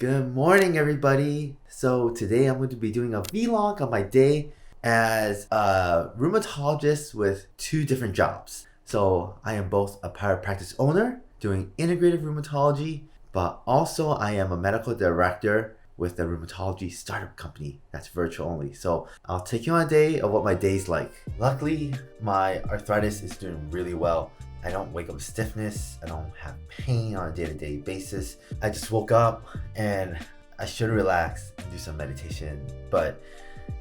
Good morning, everybody. So today I'm going to be doing a vlog of my day as a rheumatologist with two different jobs. So I am both a private practice owner doing integrative rheumatology, but also I am a medical director with a rheumatology startup company that's virtual only. So I'll take you on a day of what my day's like. Luckily, my arthritis is doing really well. I don't wake up with stiffness. I don't have pain on a day-to-day basis. I just woke up and I should relax and do some meditation, but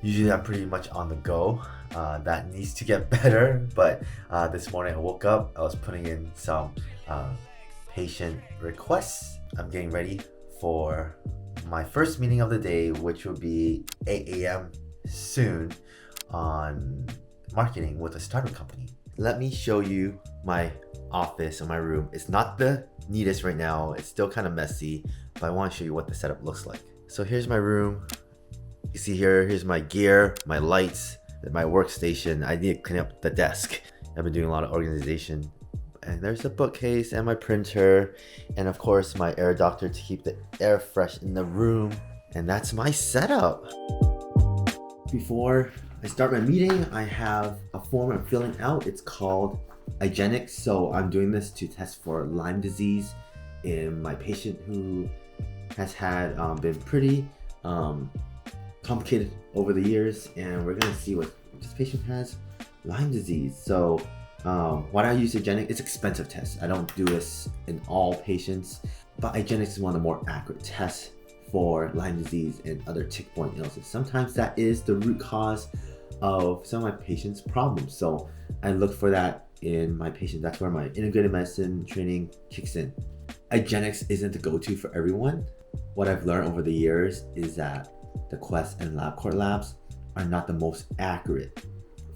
usually I'm pretty much on the go. That needs to get better, but this morning I woke up, I was putting in some patient requests. I'm getting ready for my first meeting of the day, which will be 8 a.m. soon on marketing with a startup company. Let me show you my office or my room. It's not the neatest right now. It's still kind of messy, but I want to show you what the setup looks like. So here's my room. You see here's my gear, my lights, my workstation. I need to clean up the desk. I've been doing a lot of organization. And there's a bookcase and my printer, and of course my air doctor to keep the air fresh in the room. And that's my setup. Before I start my meeting, I have a form I'm filling out. It's called IGeneX. So I'm doing this to test for Lyme disease in my patient who has had been pretty complicated over the years, and we're gonna see what this patient has, Lyme disease. So why do I use IGeneX? It's an expensive test. I don't do this in all patients, but IGeneX is one of the more accurate tests for Lyme disease and other tick-borne illnesses. Sometimes that is the root cause of some of my patients' problems. So I look for that in my patient. That's where my integrated medicine training kicks in. IGeneX isn't the go-to for everyone. What I've learned over the years is that the Quest and LabCorp labs are not the most accurate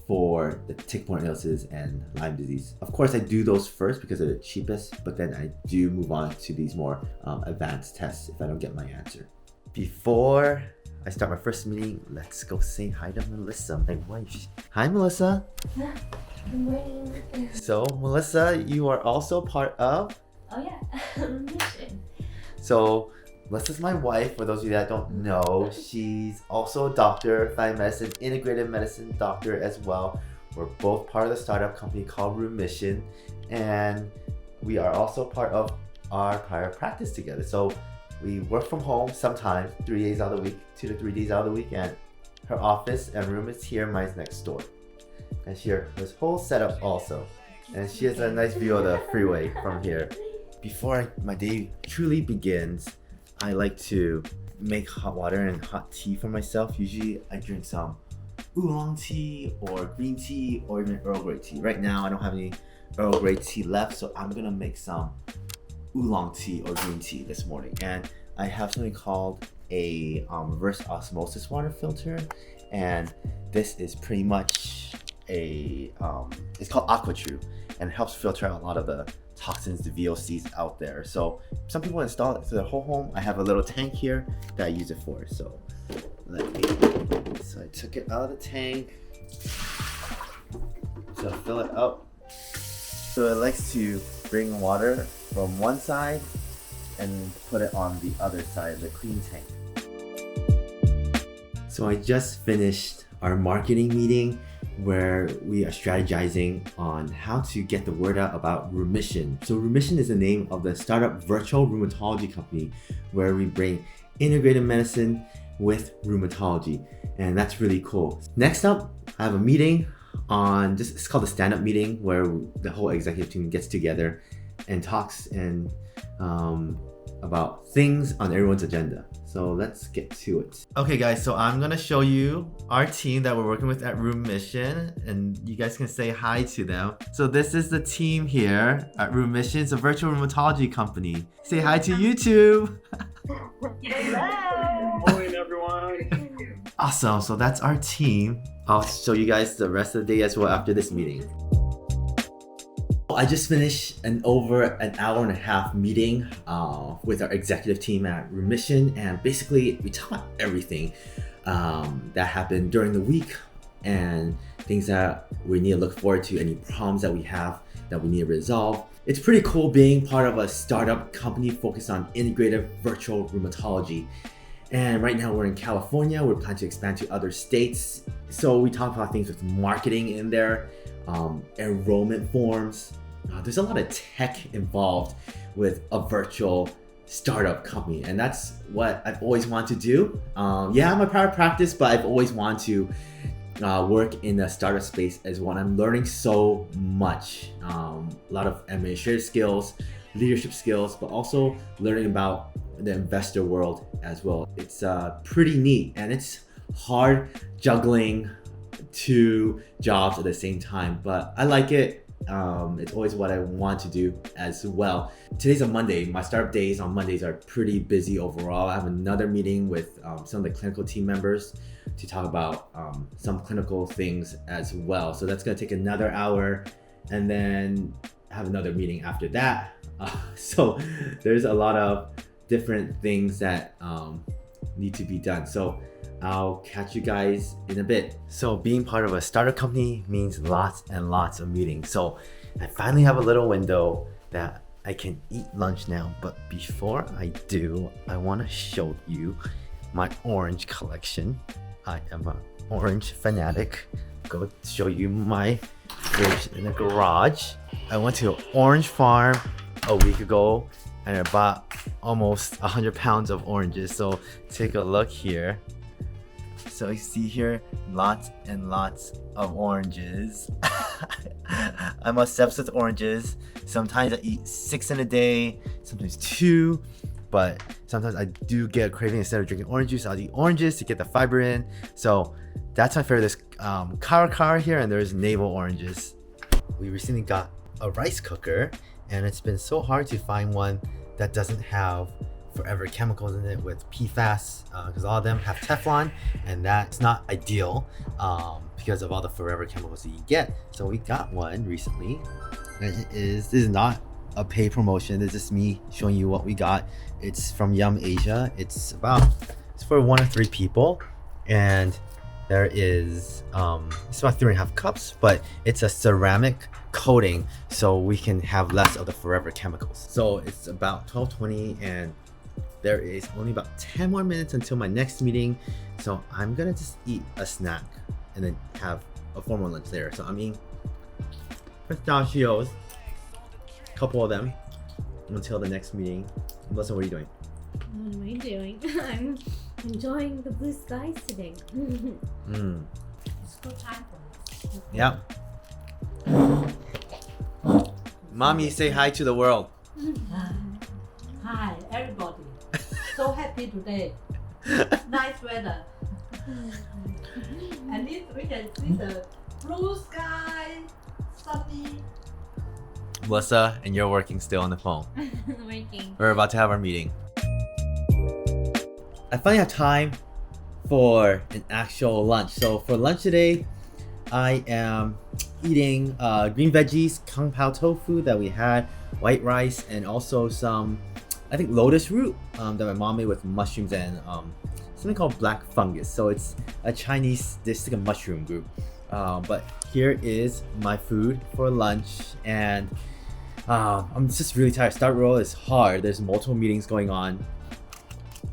for the tick-borne illnesses and Lyme disease. Of course, I do those first because they're the cheapest, but then I do move on to these more advanced tests if I don't get my answer. Before I start my first meeting, let's go say hi to Melissa, my wife. Hi, Melissa. Good morning. So, Melissa, you are also part of? Oh yeah, RHEUMISSION. So, Melissa's my wife. For those of you that don't know, she's also a doctor, family medicine, integrated medicine doctor as well. We're both part of the startup company called RHEUMISSION, and we are also part of our private practice together. So we work from home sometimes, 3 days out of the week, 2 to 3 days out of the week, and her office and room is here, mine's next door. And she has this whole setup also. And she has a nice view of the freeway from here. Before my day truly begins, I like to make hot water and hot tea for myself. Usually I drink some oolong tea or green tea or even Earl Grey tea. Right now I don't have any Earl Grey tea left, so I'm gonna make some oolong tea or green tea this morning. And I have something called a reverse osmosis water filter, and this is pretty much a it's called AquaTrue, and it helps filter out a lot of the toxins, the VOCs out there. So some people install it to their whole home. I have a little tank here that I use it for. So I took it out of the tank. So fill it up. So it likes to bring water from one side and put it on the other side, the clean tank. So I just finished our marketing meeting where we are strategizing on how to get the word out about RHEUMISSION. So RHEUMISSION is the name of the startup virtual rheumatology company where we bring integrated medicine with rheumatology, and that's really cool. Next up, I have a meeting on just, it's called a stand-up meeting where the whole executive team gets together and talks and about things on everyone's agenda. So let's get to it. Okay guys, so I'm gonna show you our team that we're working with at RHEUMISSION, and you guys can say hi to them. So this is the team here at RHEUMISSION. It's a virtual rheumatology company. Say hi to YouTube. Hello. Morning, everyone. Awesome, so that's our team. I'll show you guys the rest of the day as well after this meeting. I just finished an over an hour and a half meeting with our executive team at RHEUMISSION, and basically we talk about everything that happened during the week and things that we need to look forward to, any problems that we have that we need to resolve. It's pretty cool being part of a startup company focused on integrative virtual rheumatology. And right now we're in California. We're planning to expand to other states. So we talk about things with marketing in there, enrollment forms. There's a lot of tech involved with a virtual startup company, and that's what I've always wanted to do. I'm a private practice, but I've always wanted to work in the startup space as well. I'm learning so much, a lot of administrative skills, leadership skills, but also learning about the investor world as well. It's pretty neat, and it's hard juggling two jobs at the same time, but I like it. It's always what I want to do as well. Today's a Monday. My startup days on Mondays are pretty busy overall. I have another meeting with some of the clinical team members to talk about some clinical things as well. So that's going to take another hour, and then have another meeting after that. So there's a lot of different things that need to be done. So I'll catch you guys in a bit. So being part of a startup company means lots and lots of meetings. So I finally have a little window that I can eat lunch now. But before I do, I want to show you my orange collection. I am an orange fanatic. Go show you my fridge in the garage. I went to an orange farm a week ago and I bought almost 100 pounds of oranges. So take a look here. So you see here, lots and lots of oranges. I'm obsessed with oranges. Sometimes I eat 6 in a day, sometimes 2, but sometimes I do get a craving. Instead of drinking orange juice, I'll eat oranges to get the fiber in. So that's my favorite. There's Karakara here, and there's navel oranges. We recently got a rice cooker, and it's been so hard to find one that doesn't have forever chemicals in it with PFAS, because all of them have Teflon, and that's not ideal because of all the forever chemicals that you get. So we got one recently, and this is not a paid promotion. This is me showing you what we got. It's from Yum Asia. It's for 1 or 3 people, and there is it's about 3.5 cups, but it's a ceramic coating so we can have less of the forever chemicals. So it's about 12:20, and there is only about 10 more minutes until my next meeting. So I'm gonna just eat a snack and then have a formal lunch later. So I'm eating pistachios, a couple of them, until the next meeting. Melissa, what are you doing? What am I doing? I'm enjoying the blue skies today. It's good time for me. Yeah. Mommy, say hi to the world. Hi, everybody. So happy today. Nice weather. And we can see the blue sky, sunny. Melissa, and you're working still on the phone. Working. We're about to have our meeting. I finally have time for an actual lunch. So for lunch today, I am eating green veggies, kung pao tofu that we had, white rice, and also some, I think, lotus root that my mom made with mushrooms and something called black fungus. So it's a Chinese, this is like a mushroom group. But here is my food for lunch, and I'm just really tired. Start roll is hard. There's multiple meetings going on,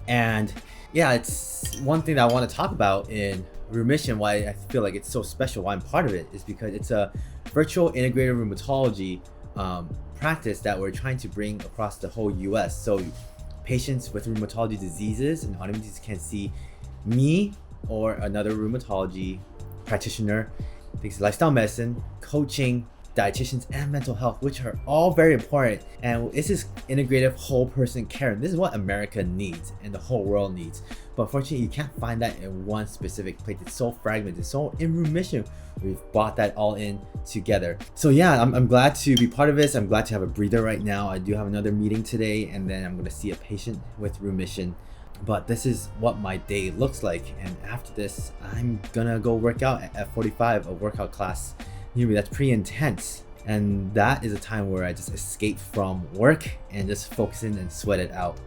and yeah, it's one thing that I want to talk about in RHEUMISSION. Why I feel like it's so special, why I'm part of it, is because it's a virtual integrated rheumatology practice that we're trying to bring across the whole US. So patients with rheumatology diseases and autoimmune diseases can see me or another rheumatology practitioner, because lifestyle medicine, coaching, dietitians, and mental health, which are all very important. And this is integrative whole person care. This is what America needs and the whole world needs. But unfortunately, you can't find that in one specific place. It's so fragmented. So in RHEUMISSION, we've brought that all in together. So yeah, I'm glad to be part of this. I'm glad to have a breather right now. I do have another meeting today, and then I'm going to see a patient with RHEUMISSION. But this is what my day looks like. And after this, I'm gonna go work out at F45, a workout class. That's pretty intense. And that is a time where I just escape from work and just focus in and sweat it out.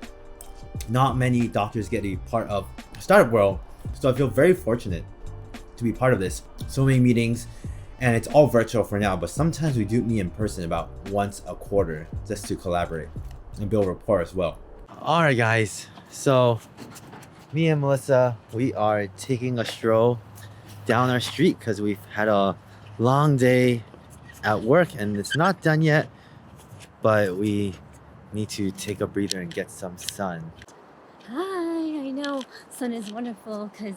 Not many doctors get to be part of the startup world, so I feel very fortunate to be part of this. So many meetings, and it's all virtual for now, but sometimes we do meet in person about once a quarter just to collaborate and build rapport as well. All right, guys. So me and Melissa, we are taking a stroll down our street because we've had a long day at work and it's not done yet, but we need to take a breather and get some sun. Hi, I know sun is wonderful because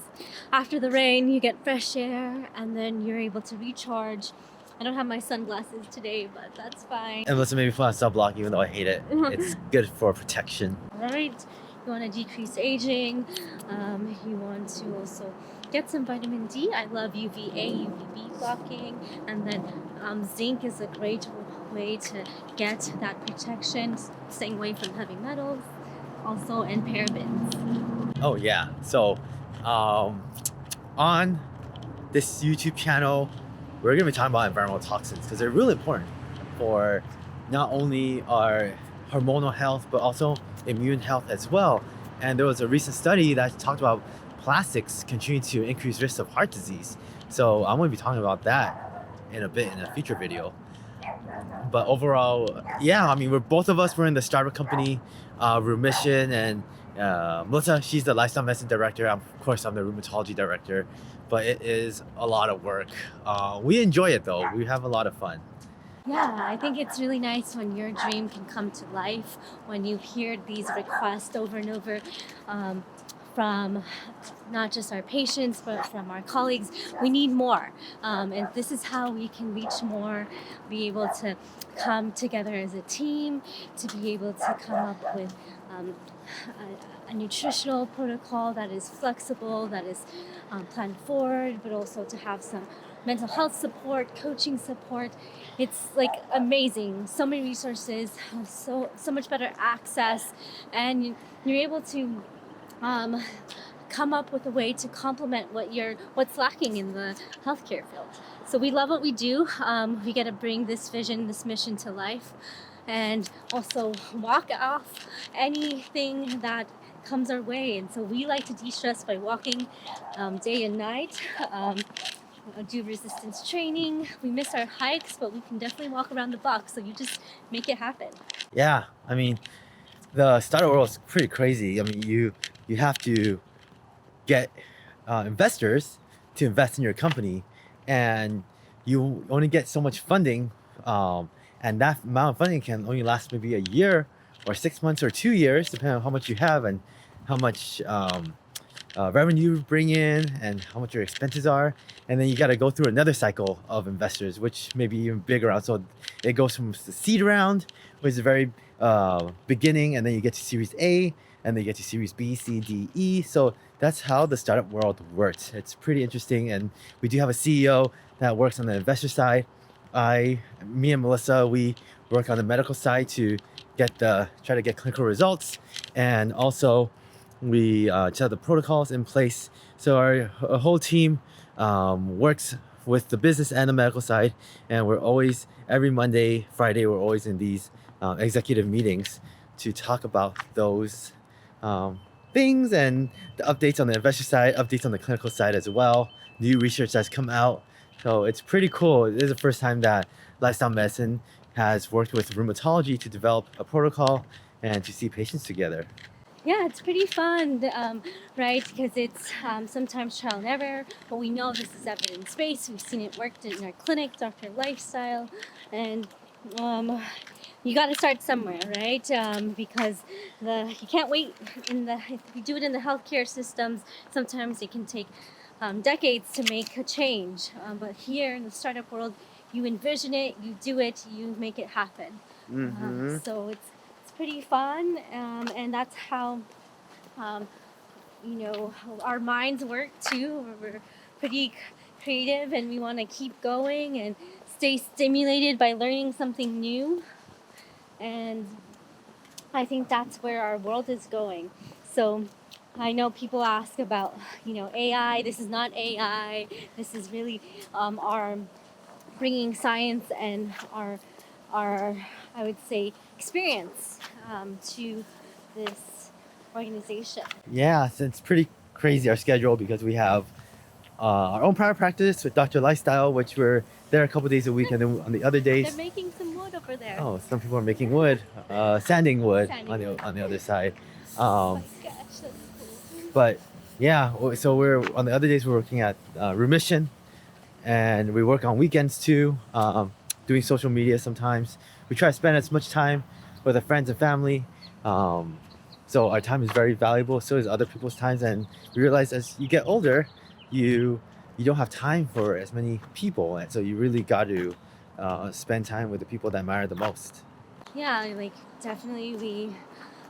after the rain you get fresh air and then you're able to recharge. I don't have my sunglasses today, but that's fine. And Melissa made me put on sunblock even though I hate it. It's good for protection. Right, you want to decrease aging, you want to also get some vitamin D. I love UVA, UVB blocking, and then zinc is a great way to get that protection, staying away from heavy metals, also, and parabens. Oh yeah, so on this YouTube channel, we're gonna be talking about environmental toxins because they're really important for not only our hormonal health, but also immune health as well. And there was a recent study that talked about plastics contributing to increased risk of heart disease. So I'm gonna be talking about that in a bit in a future video. But overall, yeah, I mean, we're in the startup company, RHEUMISSION, and Melissa, she's the lifestyle medicine director. Of course, I'm the rheumatology director, but it is a lot of work. We enjoy it though. We have a lot of fun. Yeah, I think it's really nice when your dream can come to life, when you hear these requests over and over from not just our patients, but from our colleagues. We need more. And this is how we can reach more, be able to come together as a team, to be able to come up with a nutritional protocol that is flexible, that is planned forward, but also to have some mental health support, coaching support. It's like amazing. So many resources, so much better access, and you're able to come up with a way to complement what's lacking in the healthcare field. So we love what we do. We get to bring this vision, this mission to life, and also walk off anything that comes our way. And so we like to de-stress by walking day and night. Do resistance training. We miss our hikes, but we can definitely walk around the block. So you just make it happen. Yeah, I mean, the startup world is pretty crazy. I mean, you have to get investors to invest in your company, and you only get so much funding, and that amount of funding can only last maybe a year or 6 months or 2 years, depending on how much you have and how much revenue you bring in and how much your expenses are. And then you got to go through another cycle of investors, which may be even bigger out. So it goes from the seed round, which is the very beginning, and then you get to Series A, and then you get to Series B, C, D, E. So that's how the startup world works. It's pretty interesting, and we do have a CEO that works on the investor side. Me and Melissa, we work on the medical side to try to get clinical results, and also we have the protocols in place. So our whole team works with the business and the medical side, and we're always, every Monday, Friday, we're always in these executive meetings to talk about those things and the updates on the investor side, updates on the clinical side as well, new research that's come out. So it's pretty cool. It is the first time that lifestyle medicine has worked with rheumatology to develop a protocol and to see patients together. Yeah, it's pretty fun, right? Because it's sometimes trial and error, but we know this is evidence-based. We've seen it worked in our clinic, Dr. Lifestyle, and you got to start somewhere, right? Because you can't wait. If you do it in the healthcare systems, sometimes it can take decades to make a change. But here in the startup world, you envision it, you do it, you make it happen. So it's pretty fun, and that's how our minds work too. We're pretty creative, and we want to keep going and stay stimulated by learning something new. And I think that's where our world is going. So I know people ask about AI. This is not AI. This is really our bringing science and our I would say experience to this organization. Yeah, so it's pretty crazy our schedule because we have our own private practice with Dr. Lifestyle, which we're there a couple days a week, and then on the other They're days, making some wood over there. oh, some people are making wood, sanding wood Sanding on the wood. on the other side. Oh my gosh, that's cool. But yeah, so we're on the other days we're working at RHEUMISSION, and we work on weekends too, doing social media sometimes. We try to spend as much time with our friends and family. So our time is very valuable, so is other people's times, and we realize as you get older, you don't have time for as many people, and so you really got to spend time with the people that matter the most. Yeah, like definitely we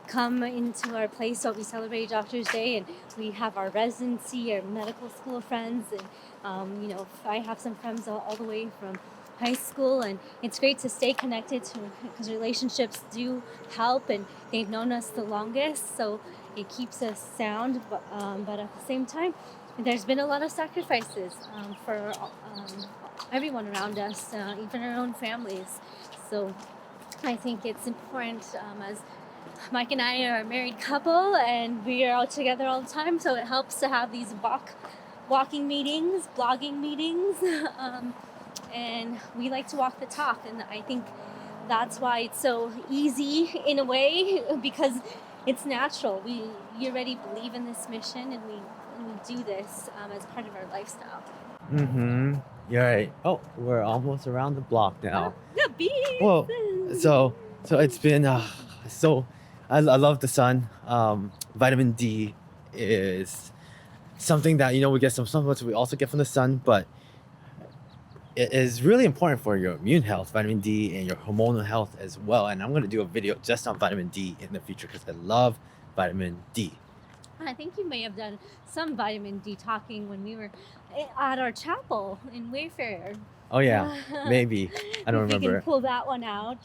come into our place so we celebrate Doctor's Day, and we have our residency, our medical school friends, and I have some friends all the way from high school, and it's great to stay connected to because relationships do help, and they've known us the longest, so it keeps us sound. But at the same time, there's been a lot of sacrifices for everyone around us, even our own families. So I think it's important as Mike and I are a married couple, and we are all together all the time, so it helps to have these walking meetings, blogging meetings, and we like to walk the talk, and I think that's why it's so easy in a way because it's natural. We already believe in this mission, and we do this as part of our lifestyle. Mm-hmm. You're right. Oh, we're almost around the block now. The bees. Well, so it's been so I love the sun. Vitamin D is something that we get some supplements we also get from the sun, but it is really important for your immune health, vitamin D, and your hormonal health as well. And I'm going to do a video just on vitamin D in the future because I love vitamin D. I think you may have done some vitamin D talking when we were at our chapel in Wayfair. Oh yeah, maybe. I don't If you remember. can pull that one out.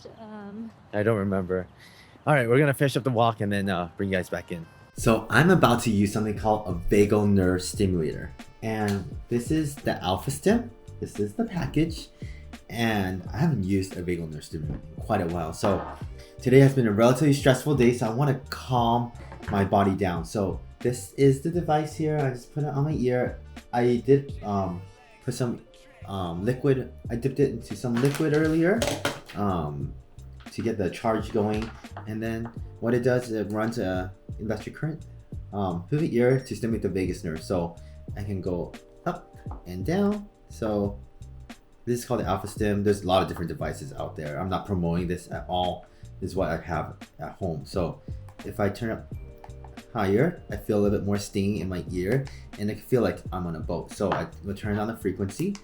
I don't remember. All right, we're gonna finish up the walk and then bring you guys back in. So I'm about to use something called a vagal nerve stimulator, and this is the Alpha Stim. This is the package, and I haven't used a vagal nerve stimulator in quite a while. So today has been a relatively stressful day, so I want to calm my body down. So this is the device here. I just put it on my ear. I did put some liquid. I dipped it into some liquid earlier to get the charge going, and then what it does is it runs a electric current through the ear to stimulate the vagus nerve, so I can go up and down. So this is called the Alpha Stim. There's a lot of different devices out there. I'm not promoting this at all. This is what I have at home. So if I turn up higher, I feel a little bit more stinging in my ear, and I feel like I'm on a boat. So I will turn down the frequency,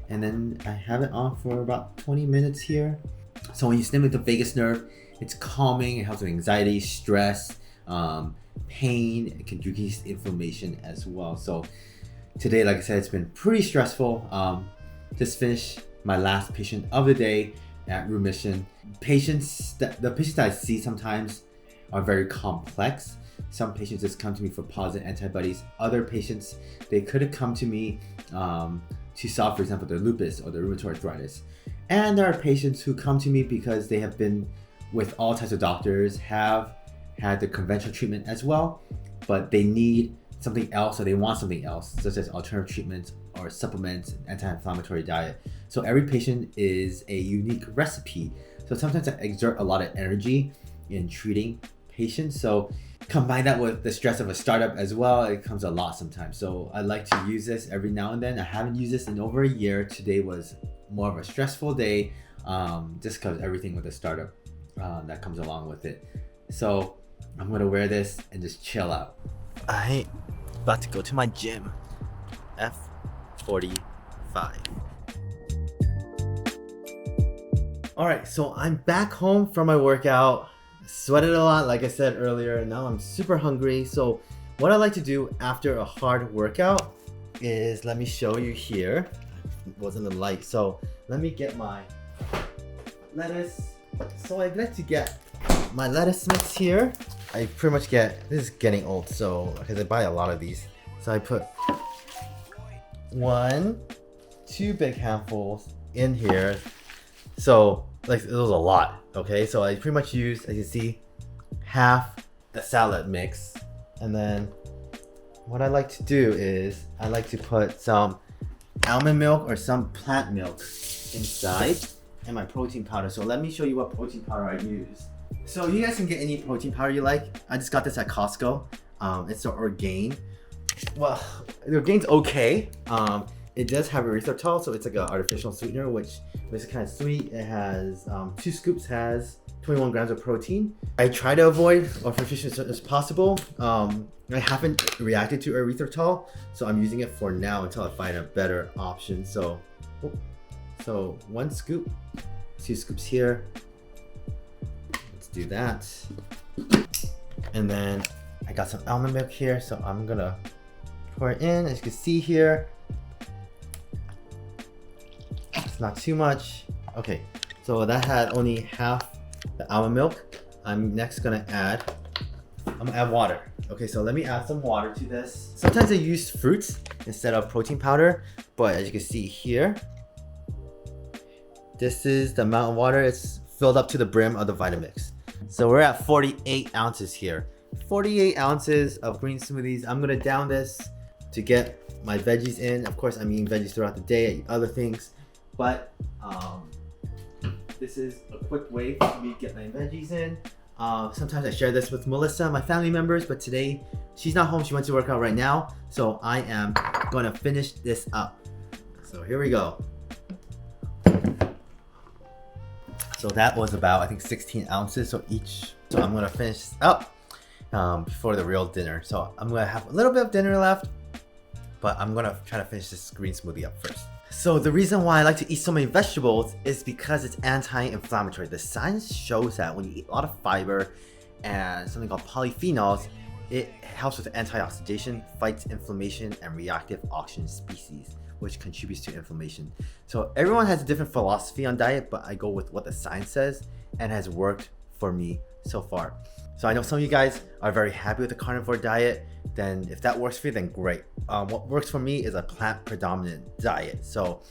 and then I have it on for about 20 minutes here. So when you stimulate the vagus nerve, it's calming. It helps with anxiety, stress, pain. It can decrease inflammation as well. So today, like I said, it's been pretty stressful. Just finished my last patient of the day at RHEUMISSION. The patients that I see sometimes are very complex. Some patients just come to me for positive antibodies. Other patients, they could have come to me to solve, for example, their lupus or their rheumatoid arthritis. And there are patients who come to me because they have been with all types of doctors, have had the conventional treatment as well, but they need something else, or they want something else, such as alternative treatments or supplements, anti-inflammatory diet. So every patient is a unique recipe. So sometimes I exert a lot of energy in treating patients. So combine that with the stress of a startup as well, it comes a lot sometimes. So I like to use this every now and then. I haven't used this in over a year. Today was more of a stressful day, just because everything with the startup that comes along with it. So I'm gonna wear this and just chill out. I'm about to go to my gym, F45. All right, so I'm back home from my workout. Sweated a lot, like I said earlier. Now I'm super hungry. So what I like to do after a hard workout is, let me show you here. It wasn't the light, so let me get my lettuce. So I like to get my lettuce mix here. I pretty much get, this is getting old, so because I buy a lot of these. So I put 2 big handfuls in here. So like it was a lot. Okay, so I pretty much used, as you see, half the salad mix, and then what I like to do is I like to put some almond milk or some plant milk inside and my protein powder. So let me show you what protein powder I use. So you guys can get any protein powder you like. I just got this at Costco. It's the Orgain. Well, the Orgain's okay. It does have erythritol, so it's like an artificial sweetener, which is kind of sweet. It has 2 scoops, has 21 grams of protein. I try to avoid or for fish as possible. I haven't reacted to erythritol, so I'm using it for now until I find a better option. So 1 scoop, 2 scoops here. Let's do that. And then I got some almond milk here, so I'm gonna pour it in. As you can see here, it's not too much. Okay, so that had only half the almond milk. I'm next gonna add water. Okay, so let me add some water to this. Sometimes I use fruits instead of protein powder, but as you can see here, this is the amount of water. It's filled up to the brim of the Vitamix. So we're at 48 ounces here. 48 ounces of green smoothies. I'm gonna down this to get my veggies in. Of course, I'm eating veggies throughout the day. I eat other things, but this is a quick way for me to get my veggies in. Sometimes I share this with Melissa, my family members, but today she's not home. She went to work out right now, so I am gonna finish this up. So here we go. So that was about, I think, 16 ounces so each. So I'm gonna finish this up before the real dinner. So I'm gonna have a little bit of dinner left, but I'm gonna try to finish this green smoothie up first. So the reason why I like to eat so many vegetables is because it's anti-inflammatory. The science shows that when you eat a lot of fiber and something called polyphenols, it helps with antioxidation, fights inflammation and reactive oxygen species, which contributes to inflammation. So everyone has a different philosophy on diet, but I go with what the science says and has worked for me so far. So I know some of you guys are very happy with the carnivore diet. Then if that works for you, then great. What works for me is a plant predominant diet. So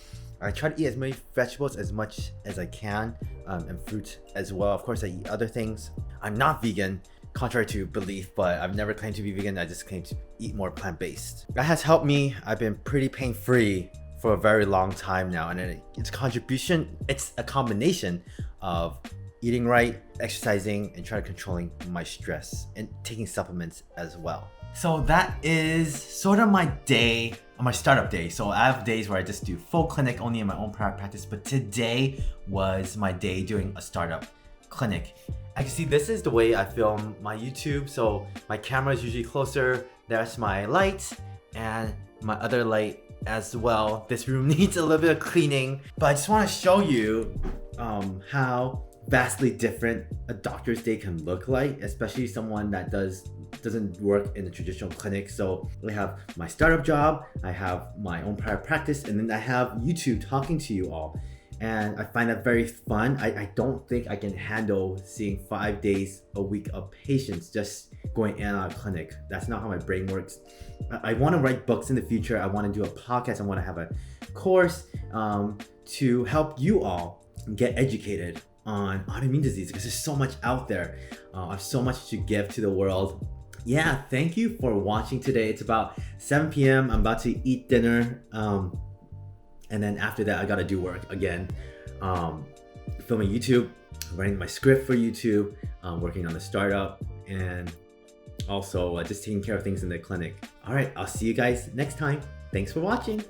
I try to eat as many vegetables as much as I can, and fruit as well. Of course, I eat other things. I'm not vegan, contrary to belief, but I've never claimed to be vegan. I just claim to eat more plant-based. That has helped me. I've been pretty pain-free for a very long time now, and it's contribution. It's a combination of eating right, exercising, and trying to controlling my stress and taking supplements as well. So that is sort of my day, my startup day. So I have days where I just do full clinic only in my own private practice, but today was my day doing a startup clinic. I can see this is the way I film my YouTube. So my camera is usually closer. There's my light and my other light as well. This room needs a little bit of cleaning, but I just want to show you how vastly different a doctor's day can look like, especially someone that doesn't work in the traditional clinic. So I have my startup job, I have my own private practice, and then I have YouTube talking to you all. And I find that very fun. I don't think I can handle seeing 5 days a week of patients just going in and out of clinic. That's not how my brain works. I want to write books in the future. I want to do a podcast. I want to have a course to help you all get educated on autoimmune disease, because there's so much out there. I have so much to give to the world. Yeah, thank you for watching today. It's about 7 p.m. I'm about to eat dinner. And then after that, I gotta do work again. Filming YouTube, writing my script for YouTube, working on the startup, and also just taking care of things in the clinic. All right, I'll see you guys next time. Thanks for watching.